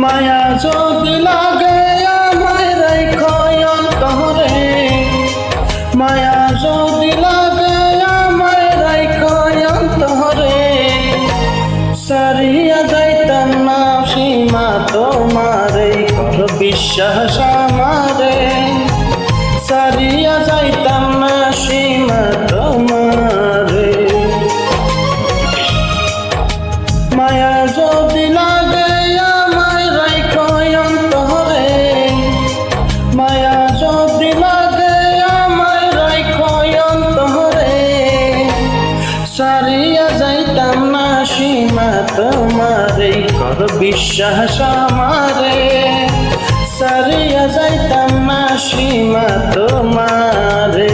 মায়া যদি লাগে আমায় রাইখো অন্তরে, মায়া যদি লাগে আমায় রাইখো অন্তরে, সারিয়া যাইতাম না সীমা তোমারে, কর বিশ্বাস আমারে, সারিয়া যাইতাম না সীমা তোমারে। মায়া যদি লাগে আমায় রাইখো অন্তরে, মায়া যদি লাগে আমায় রাইখো অন্তরে, সারিয়া যাইতাম না সীমা তোমারে, কর বিশ্বাস আমারে, সারিয়া যাইতাম না সীমা তোমারে।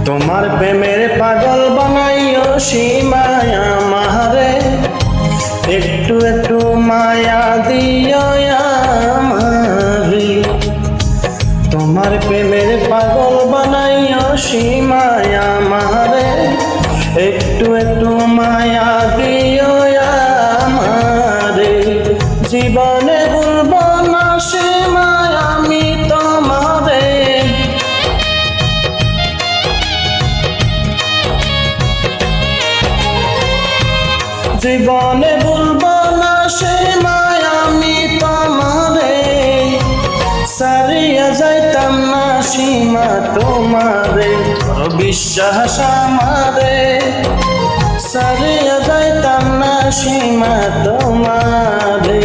তোমার প্রেমের পাগল বানাইও সীমায় আমারে, একটু একটু মায়া দিও আমারে। তোমার প্রেমের পাগল বানাইও সীমায় আমারে, একটু একটু মায়া দিও আমারে। জীবনে ভুলব না সীমায় আমি তোমারে, জীবনে ভুলব না সীমায় আমি তোমারে, সারিয়া যাইতাম না সীমা তোমারে, বিশ্বাস আমারে, সারিয়া যাইতাম না সীমা তোমারে।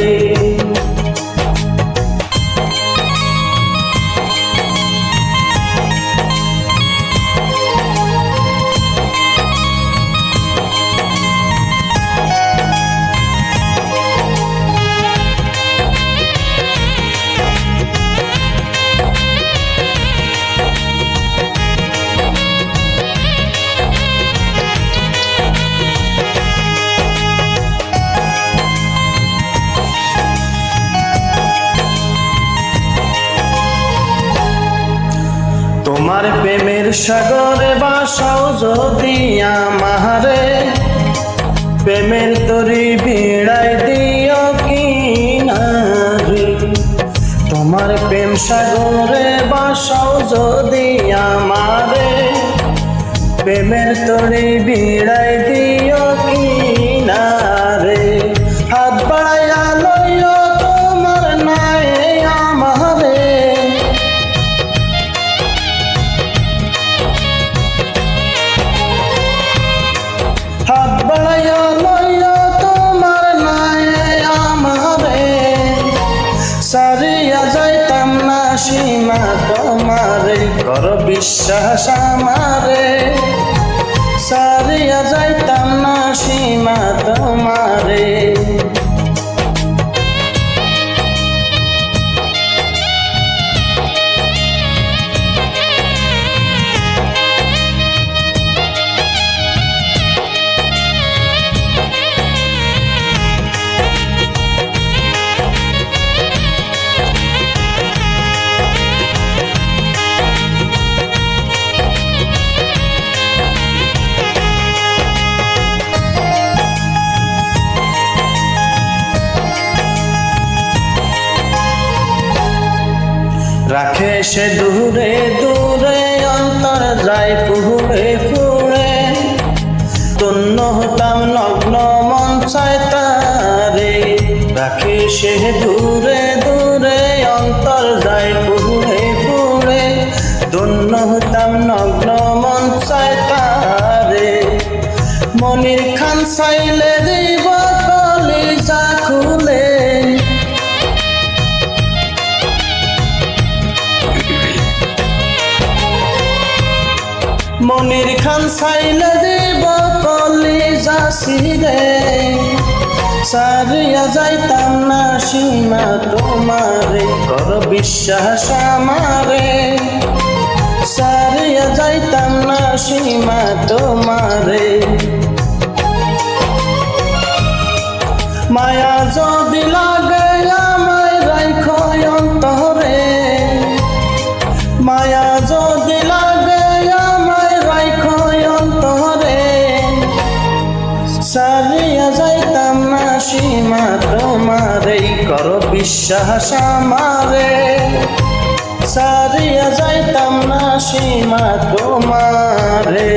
তোমার প্রেমের সাগরে বাসাও যদি আমারে, প্রেমের তরি ভিড়াই দিও কিনারে। তোমার প্রেম সাগরে বাসাও যদি আমারে, প্রেমের তরি ভিড়াই দিও কিনারে। হাত বাড়াইয়া লইও তোমার নাই আমারে, হাত বাড়াইয়া লইও তোমার নাই আমারে, সারিয়া যাইতাম না সীমা তোমারে, কর বিশ্বাস আমারে, সারিয়া যাইতাম না সীমা তোমারে। রাখে সে দূরে দূরে, অন্তর যায় পুড়ে পুড়ে, তন্ন হতাম নগ্ন মন চায় তারে। রাখে সে দূরে দূরে, অন্তর যায় পুড়ে পুড়ে, তন্ন হতাম নগ্ন মন চায় তারে। মনির খান চাইলে দিব কলিজা খুলে, মনির খান চাইলে দিব কলিজা আছি রে, সারিয়া যাইতাম না সীমা তোমারে, কর বিশ্বাস আমারে। সারিয়া যাইতাম না সীমা তোমারে। মায়া যদি লাগে আমায় রাইখো অন্তরে, মায়া যদি লাগে আমায় রাইখো অন্তরে। সারিয়া যাইতাম না সীমা তোমারে, কর বিশ্বাস আমারে। সারিয়া যাইতাম না সীমা তোমারে।